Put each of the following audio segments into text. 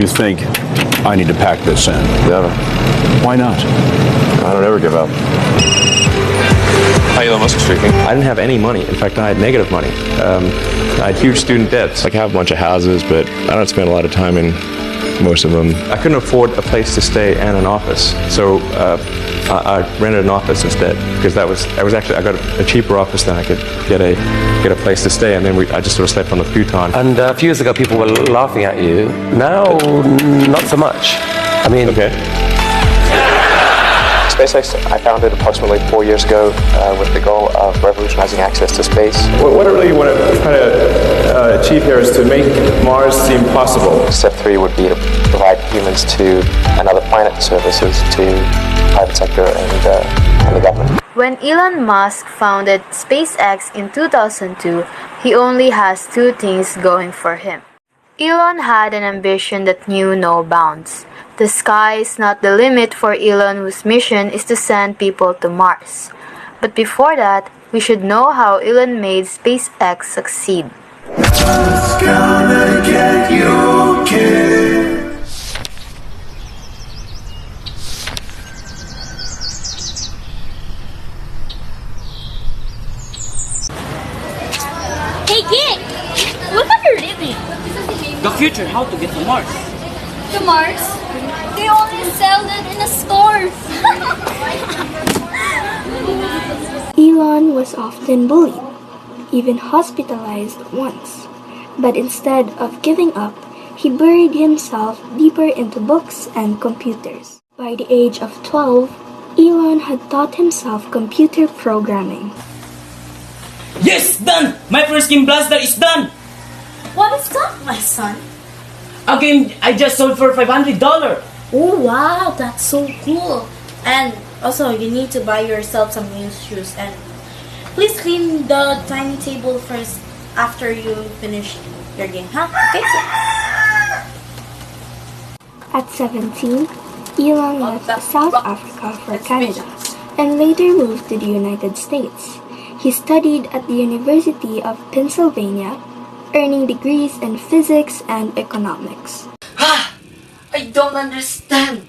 You think I need to pack this in? Never. Why not? I don't ever give up. Hi, Elon Musk speaking. I didn't have any money. In fact, I had negative money. I had huge student debts. Like, I have a bunch of houses, but I don't spend a lot of time in most of them. I couldn't afford a place to stay and an office, so I rented an office instead because I got a cheaper office than I could get a place to stay, and then I just sort of slept on the futon. And a few years ago, people were laughing at you. Now, not so much. I mean, Okay. SpaceX, I founded approximately 4 years ago with the goal of revolutionizing access to space. What I really want to try to achieve here is to make Mars seem possible. Step 3 would be to provide humans to another planet services to private sector and the government. When Elon Musk founded SpaceX in 2002, he only has two things going for him. Elon had an ambition that knew no bounds. The sky is not the limit for Elon, whose mission is to send people to Mars. But before that, we should know how Elon made SpaceX succeed. Just gonna get you, kid. Hey kid, what are you reading? The future, how to get to Mars. To Mars? They only sell it in a store. Elon was often bullied, even hospitalized once. But instead of giving up, he buried himself deeper into books and computers. By the age of 12, Elon had taught himself computer programming. Yes, done! My first game blaster is done! What is that, my son? A game I just sold for $500. Oh wow, that's so cool. And also, you need to buy yourself some new shoes. And please clean the tiny table first after you finish your game, huh? Okay? At 17, Elon left South Africa for Canada and later moved to the United States. He studied at the University of Pennsylvania, earning degrees in physics and economics. I don't understand.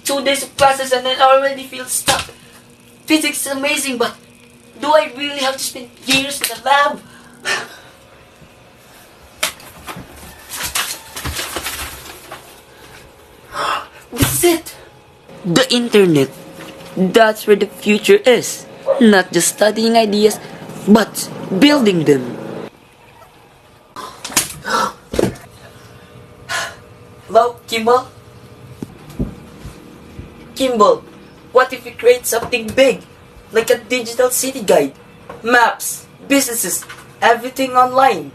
2 days of classes and I already feel stuck. Physics is amazing, but do I really have to spend years in the lab? This is it. The internet. That's where the future is. Not just studying ideas, but building them. Hello, Kimball? Kimball, what if we create something big? Like a digital city guide? Maps, businesses, everything online.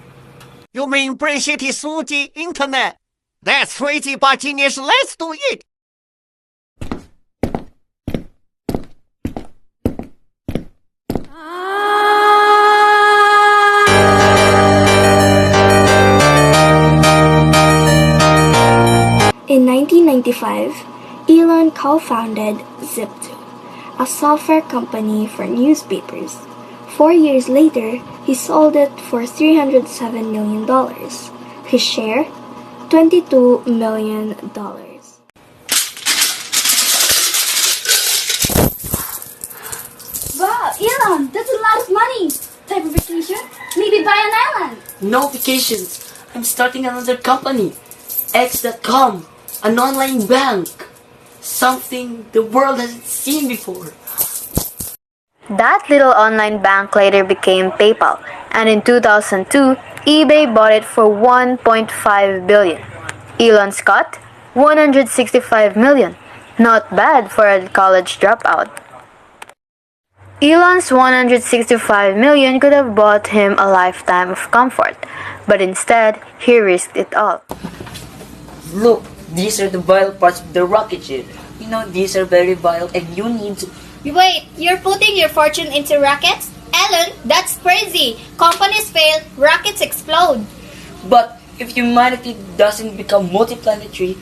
You mean Brain City Smoothie Internet? That's crazy, but genius, let's do it! In 1995, Elon co-founded Zip2, a software company for newspapers. 4 years later, he sold it for $307 million. His share, $22 million. Wow, Elon, that's a lot of money. Time for vacation? Maybe buy an island. No vacations. I'm starting another company. X.com, an online bank. Something the world hasn't seen before. That little online bank later became PayPal, and in 2002, eBay bought it for $1.5 billion. Elon's cut, $165 million. Not bad for a college dropout. Elon's $165 million could have bought him a lifetime of comfort, but instead, he risked it all. Look, these are the vital parts of the rocket ship. You know, these are very vital and you need to... Wait, you're putting your fortune into rockets? Elon, that's crazy. Companies fail, rockets explode. But if humanity doesn't become multiplanetary,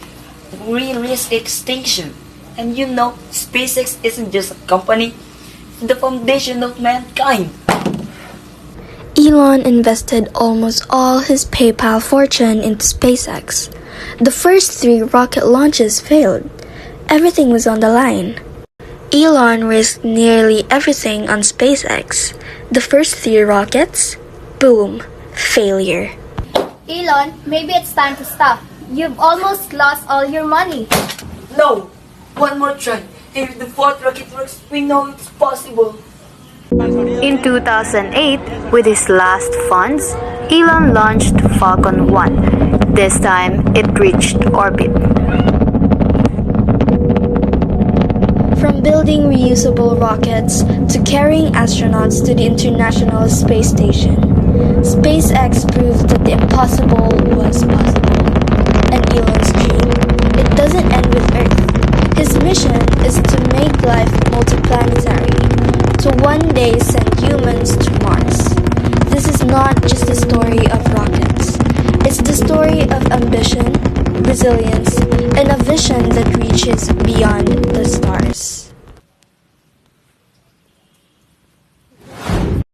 we risk extinction. And you know, SpaceX isn't just a company, it's the foundation of mankind. Elon invested almost all his PayPal fortune into SpaceX. The first 3 rocket launches failed. Everything was on the line. Elon risked nearly everything on SpaceX. The first 3 rockets, boom, failure. Elon, maybe it's time to stop. You've almost lost all your money. No! One more try. If the 4th rocket works, we know it's possible. In 2008, with his last funds, Elon launched Falcon 1. This time, it reached orbit. From building reusable rockets to carrying astronauts to the International Space Station, SpaceX proved that the impossible was possible. And Elon's dream, it doesn't end with Earth. His mission is to make life multiplanetary, to one day send humans to Mars. This is not just a story of rockets. It's the story of ambition, resilience, and a vision that reaches beyond the stars.